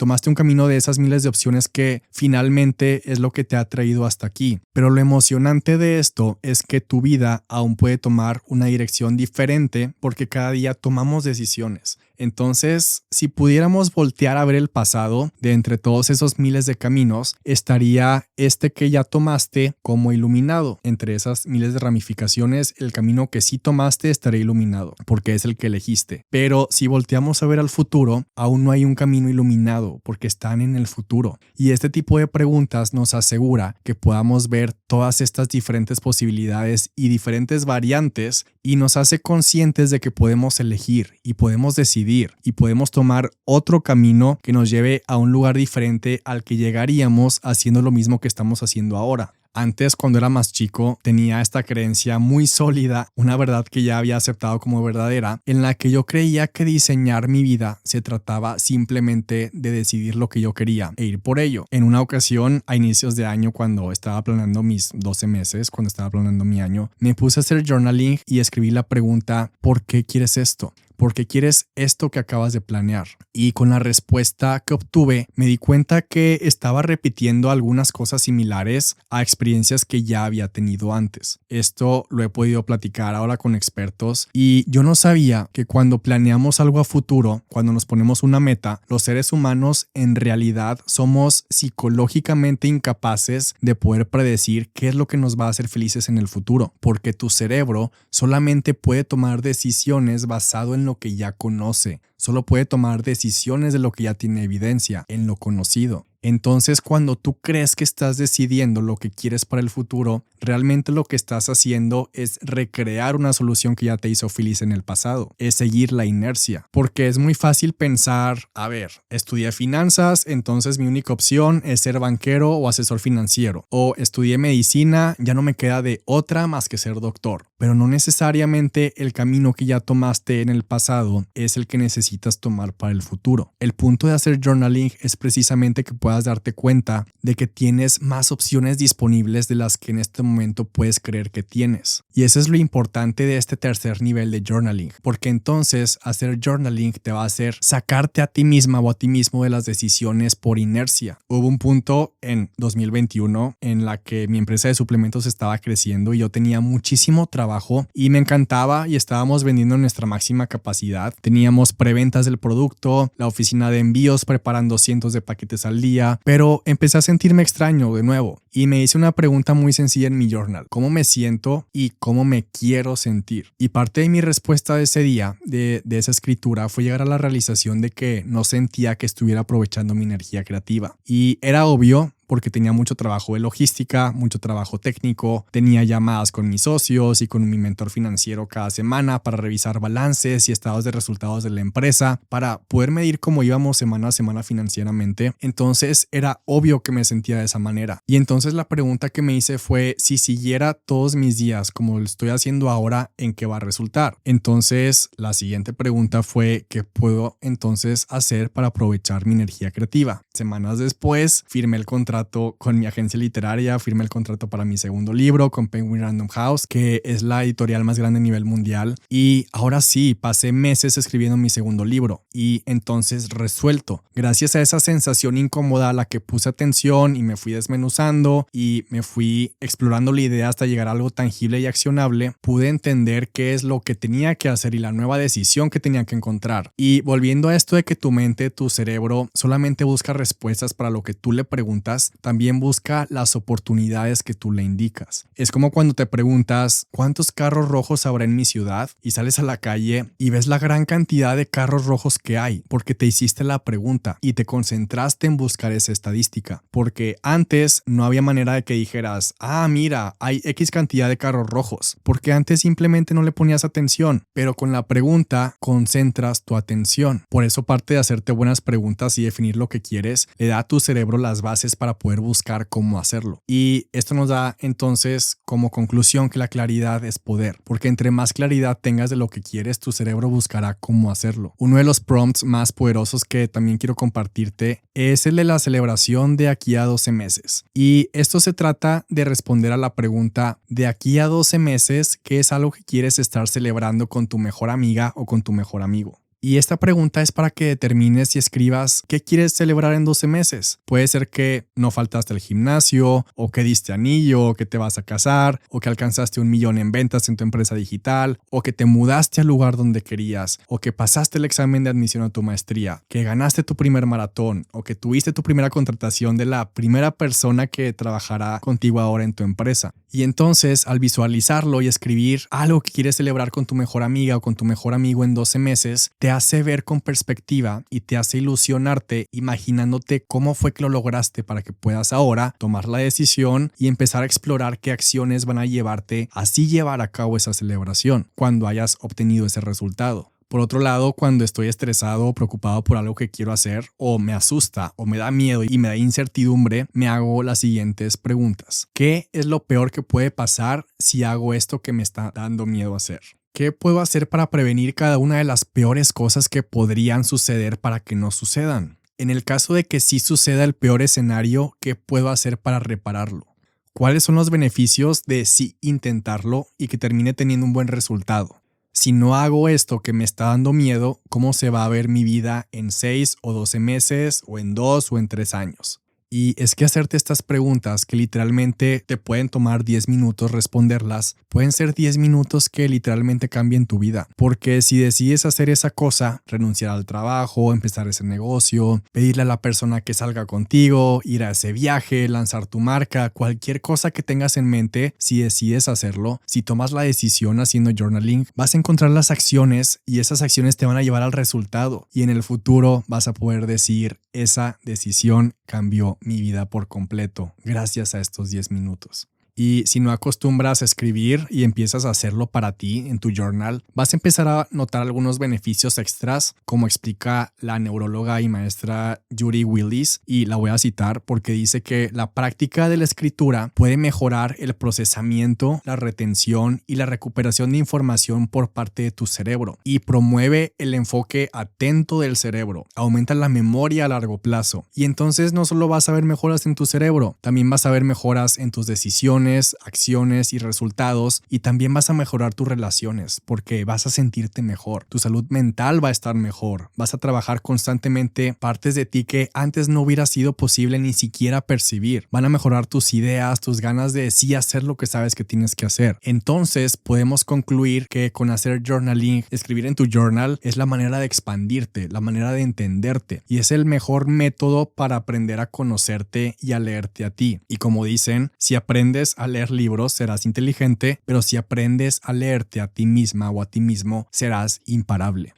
de esas miles de opciones que finalmente es lo que te ha traído hasta aquí. Pero lo emocionante de esto es que tu vida aún puede tomar una dirección diferente porque cada día tomamos decisiones. Entonces, si pudiéramos voltear a ver el pasado, de entre todos esos miles de caminos, estaría este que ya tomaste como iluminado. Entre esas miles de ramificaciones, el camino que sí tomaste estaría iluminado, porque es el que elegiste. Pero si volteamos a ver al futuro, aún no hay un camino iluminado, porque están en el futuro. Y este tipo de preguntas nos asegura que podamos ver todas estas diferentes posibilidades y diferentes variantes y nos hace conscientes de que podemos elegir y podemos decidir y podemos tomar otro camino que nos lleve a un lugar diferente al que llegaríamos haciendo lo mismo que estamos haciendo ahora. Antes, cuando era más chico, tenía esta creencia muy sólida, una verdad que ya había aceptado como verdadera, en la que yo creía que diseñar mi vida se trataba simplemente de decidir lo que yo quería e ir por ello. En una ocasión, a inicios de año, cuando estaba planeando mis 12 meses, cuando estaba planeando mi año, me puse a hacer journaling y escribí la pregunta: ¿por qué quieres esto? ¿Por qué quieres esto que acabas de planear? Y con la respuesta que obtuve, me di cuenta que estaba repitiendo algunas cosas similares a experiencias que ya había tenido antes. Esto lo he podido platicar ahora con expertos y yo no sabía que cuando planeamos algo a futuro, cuando nos ponemos una meta, los seres humanos en realidad somos psicológicamente incapaces de poder predecir qué es lo que nos va a hacer felices en el futuro, porque tu cerebro solamente puede tomar decisiones basado en lo que ya conoce, solo puede tomar decisiones de lo que ya tiene evidencia, en lo conocido. Entonces, cuando tú crees que estás decidiendo lo que quieres para el futuro, realmente lo que estás haciendo es recrear una solución que ya te hizo feliz en el pasado, es seguir la inercia, porque es muy fácil pensar: a ver, estudié finanzas, entonces mi única opción es ser banquero o asesor financiero, o estudié medicina, ya no me queda de otra más que ser doctor. Pero no necesariamente el camino que ya tomaste en el pasado es el que necesitas tomar para el futuro. El punto de hacer journaling es precisamente que puedas darte cuenta de que tienes más opciones disponibles de las que en este momento puedes creer que tienes. Y eso es lo importante de este tercer nivel de journaling, porque entonces hacer journaling te va a hacer sacarte a ti misma o a ti mismo de las decisiones por inercia. Hubo un punto en 2021 en la que mi empresa de suplementos estaba creciendo y yo tenía muchísimo trabajo y me encantaba y estábamos vendiendo nuestra máxima capacidad. Teníamos preventas del producto, la oficina de envíos preparando cientos de paquetes al día, pero empecé a sentirme extraño de nuevo y me hice una pregunta muy sencilla en mi journal: ¿cómo me siento y cómo me quiero sentir? Y parte de mi respuesta de ese día, de esa escritura, fue llegar a la realización de que no sentía que estuviera aprovechando mi energía creativa. Y era obvio porque tenía mucho trabajo de logística, mucho trabajo técnico, tenía llamadas con mis socios y con mi mentor financiero cada semana para revisar balances y estados de resultados de la empresa, para poder medir cómo íbamos semana a semana financieramente. Entonces era obvio que me sentía de esa manera. Y entonces la pregunta que me hice fue si siguiera todos mis días como lo estoy haciendo ahora, ¿en qué va a resultar? Entonces la siguiente pregunta fue ¿qué puedo entonces hacer para aprovechar mi energía creativa? Semanas después firmé el contrato con mi agencia literaria, firmé el contrato para mi segundo libro con Penguin Random House, que es la editorial más grande a nivel mundial, y ahora sí, pasé meses escribiendo mi segundo libro y entonces resuelto. Gracias a esa sensación incómoda a la que puse atención y me fui desmenuzando y me fui explorando la idea hasta llegar a algo tangible y accionable, pude entender qué es lo que tenía que hacer y la nueva decisión que tenía que encontrar. Y volviendo a esto de que tu mente, tu cerebro, solamente busca respuestas para lo que tú le preguntas, también busca las oportunidades que tú le indicas. Es como cuando te preguntas ¿cuántos carros rojos habrá en mi ciudad? Y sales a la calle y ves la gran cantidad de carros rojos que hay, porque te hiciste la pregunta y te concentraste en buscar esa estadística. Porque antes no había manera de que dijeras, mira, hay X cantidad de carros rojos, porque antes simplemente no le ponías atención, pero con la pregunta concentras tu atención. Por eso parte de hacerte buenas preguntas y definir lo que quieres, le da a tu cerebro las bases para poder buscar cómo hacerlo. Y esto nos da entonces como conclusión que la claridad es poder, porque entre más claridad tengas de lo que quieres, tu cerebro buscará cómo hacerlo. Uno de los prompts más poderosos que también quiero compartirte es el de la celebración de aquí a 12 meses. Y esto se trata de responder a la pregunta de aquí a 12 meses, ¿qué es algo que quieres estar celebrando con tu mejor amiga o con tu mejor amigo? Y esta pregunta es para que determines y escribas qué quieres celebrar en 12 meses. Puede ser que no faltaste al gimnasio, o que diste anillo, o que te vas a casar, o que alcanzaste 1 millón en ventas en tu empresa digital, o que te mudaste al lugar donde querías, o que pasaste el examen de admisión a tu maestría, que ganaste tu primer maratón, o que tuviste tu primera contratación de la primera persona que trabajará contigo ahora en tu empresa. Y entonces, al visualizarlo y escribir algo que quieres celebrar con tu mejor amiga o con tu mejor amigo en 12 meses, te hace ver con perspectiva y te hace ilusionarte imaginándote cómo fue que lo lograste para que puedas ahora tomar la decisión y empezar a explorar qué acciones van a llevarte a así llevar a cabo esa celebración cuando hayas obtenido ese resultado. Por otro lado, cuando estoy estresado o preocupado por algo que quiero hacer, o me asusta o me da miedo y me da incertidumbre, me hago las siguientes preguntas. ¿Qué es lo peor que puede pasar si hago esto que me está dando miedo hacer? ¿Qué puedo hacer para prevenir cada una de las peores cosas que podrían suceder para que no sucedan? En el caso de que sí suceda el peor escenario, ¿qué puedo hacer para repararlo? ¿Cuáles son los beneficios de sí intentarlo y que termine teniendo un buen resultado? Si no hago esto que me está dando miedo, ¿cómo se va a ver mi vida en 6 o 12 meses o en 2 o en 3 años? Y es que hacerte estas preguntas que literalmente te pueden tomar 10 minutos responderlas, pueden ser 10 minutos que literalmente cambien tu vida. Porque si decides hacer esa cosa, renunciar al trabajo, empezar ese negocio, pedirle a la persona que salga contigo, ir a ese viaje, lanzar tu marca, cualquier cosa que tengas en mente, si decides hacerlo, si tomas la decisión haciendo journaling, vas a encontrar las acciones y esas acciones te van a llevar al resultado. Y en el futuro vas a poder decir, esa decisión cambió mi vida por completo gracias a estos 10 minutos. Y si no acostumbras a escribir y empiezas a hacerlo para ti en tu journal, vas a empezar a notar algunos beneficios extras, como explica la neuróloga y maestra Judy Willis, y la voy a citar porque dice que la práctica de la escritura puede mejorar el procesamiento, la retención y la recuperación de información por parte de tu cerebro y promueve el enfoque atento del cerebro, aumenta la memoria a largo plazo y entonces no solo vas a ver mejoras en tu cerebro, también vas a ver mejoras en tus decisiones, acciones y resultados, y también vas a mejorar tus relaciones porque vas a sentirte mejor, tu salud mental va a estar mejor, vas a trabajar constantemente partes de ti que antes no hubiera sido posible ni siquiera percibir, van a mejorar tus ideas, tus ganas de sí hacer lo que sabes que tienes que hacer. Entonces podemos concluir que con hacer journaling, escribir en tu journal, es la manera de expandirte, la manera de entenderte, y es el mejor método para aprender a conocerte y a leerte a ti. Y como dicen, si aprendes a leer libros serás inteligente, pero si aprendes a leerte a ti misma o a ti mismo serás imparable.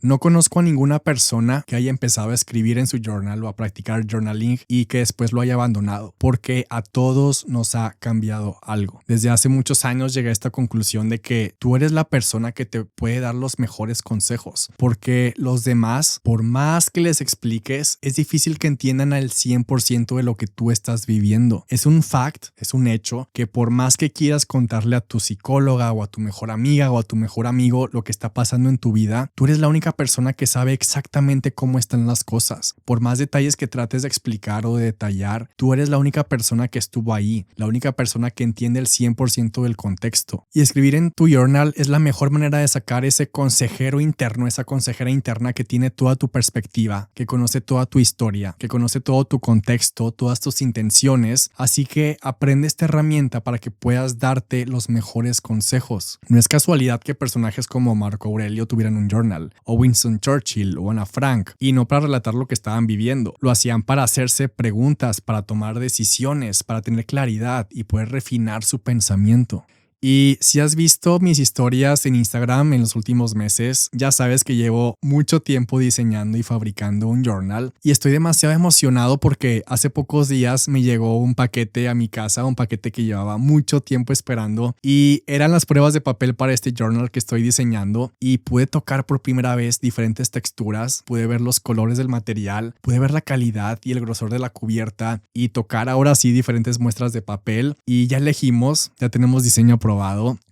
No conozco a ninguna persona que haya empezado a escribir en su journal o a practicar journaling y que después lo haya abandonado, porque a todos nos ha cambiado algo. Desde hace muchos años llegué a esta conclusión de que tú eres la persona que te puede dar los mejores consejos, porque los demás, por más que les expliques, es difícil que entiendan al 100% de lo que tú estás viviendo. Es un fact, es un hecho, que por más que quieras contarle a tu psicóloga o a tu mejor amiga o a tu mejor amigo lo que está pasando en tu vida, tú eres la única persona que sabe exactamente cómo están las cosas. Por más detalles que trates de explicar o de detallar, tú eres la única persona que estuvo ahí, la única persona que entiende el 100% del contexto. Y escribir en tu journal es la mejor manera de sacar ese consejero interno, esa consejera interna que tiene toda tu perspectiva, que conoce toda tu historia, que conoce todo tu contexto, todas tus intenciones. Así que aprende esta herramienta para que puedas darte los mejores consejos. No es casualidad que personajes como Marco Aurelio tuvieran un journal, o Winston Churchill o Ana Frank, y no para relatar lo que estaban viviendo. Lo hacían para hacerse preguntas, para tomar decisiones, para tener claridad y poder refinar su pensamiento. Y si has visto mis historias en Instagram en los últimos meses, ya sabes que llevo mucho tiempo diseñando y fabricando un journal y estoy demasiado emocionado porque hace pocos días me llegó un paquete a mi casa, un paquete que llevaba mucho tiempo esperando y eran las pruebas de papel para este journal que estoy diseñando y pude tocar por primera vez diferentes texturas, pude ver los colores del material, pude ver la calidad y el grosor de la cubierta y tocar ahora sí diferentes muestras de papel y ya elegimos, ya tenemos diseño aprobado.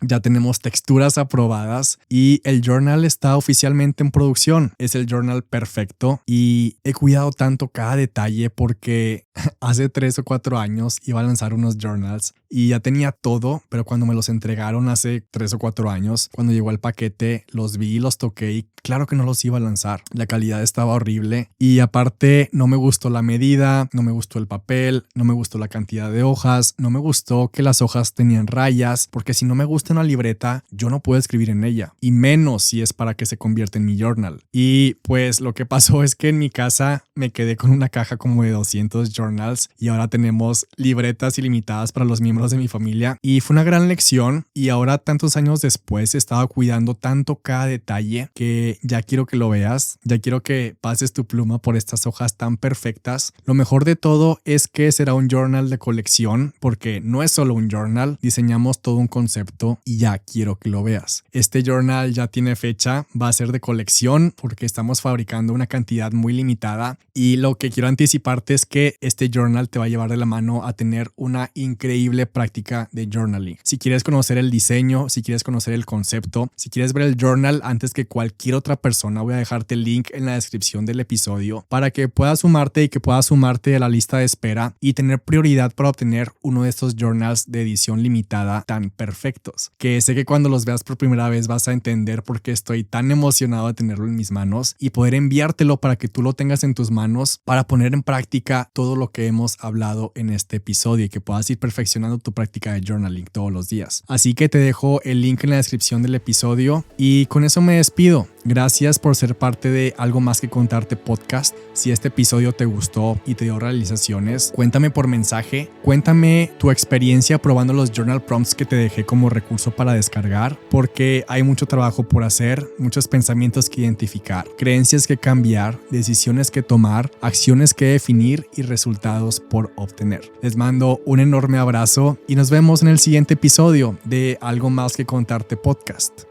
Ya tenemos texturas aprobadas y el journal está oficialmente en producción. Es el journal perfecto y he cuidado tanto cada detalle porque hace 3 o 4 años iba a lanzar unos journals y ya tenía todo, pero cuando me los entregaron hace 3 o 4 años, cuando llegó el paquete, los vi, los toqué y claro que no los iba a lanzar. La calidad estaba horrible y aparte no me gustó la medida, no me gustó el papel, no me gustó la cantidad de hojas, no me gustó que las hojas tenían rayas, porque si no me gusta una libreta, yo no puedo escribir en ella, y menos si es para que se convierta en mi journal. Y pues lo que pasó es que en mi casa me quedé con una caja como de 200 journals y ahora tenemos libretas ilimitadas para los miembros de mi familia y fue una gran lección y ahora tantos años después he estado cuidando tanto cada detalle que ya quiero que lo veas, ya quiero que pases tu pluma por estas hojas tan perfectas. Lo mejor de todo es que será un journal de colección porque no es solo un journal, diseñamos todo un concepto y ya quiero que lo veas. Este journal ya tiene fecha, va a ser de colección porque estamos fabricando una cantidad muy limitada y lo que quiero anticiparte es que este journal te va a llevar de la mano a tener una increíble práctica de journaling. Si quieres conocer el diseño, si quieres conocer el concepto, si quieres ver el journal antes que cualquier otra persona, voy a dejarte el link en la descripción del episodio para que puedas sumarte y que puedas sumarte a la lista de espera y tener prioridad para obtener uno de estos journals de edición limitada tan perfectos, que sé que cuando los veas por primera vez vas a entender por qué estoy tan emocionado de tenerlo en mis manos y poder enviártelo para que tú lo tengas en tus manos para poner en práctica todo lo que hemos hablado en este episodio y que puedas ir perfeccionando tu práctica de journaling todos los días. Así que te dejo el link en la descripción del episodio y con eso me despido. Gracias por ser parte de Algo Más que Contarte podcast. Si este episodio te gustó y te dio realizaciones, cuéntame por mensaje, cuéntame tu experiencia probando los journal prompts que te dejé como recurso para descargar, porque hay mucho trabajo por hacer, muchos pensamientos que identificar, creencias que cambiar, decisiones que tomar, acciones que definir y resultados por obtener. Les mando un enorme abrazo y nos vemos en el siguiente episodio de Algo Más que Contarte podcast.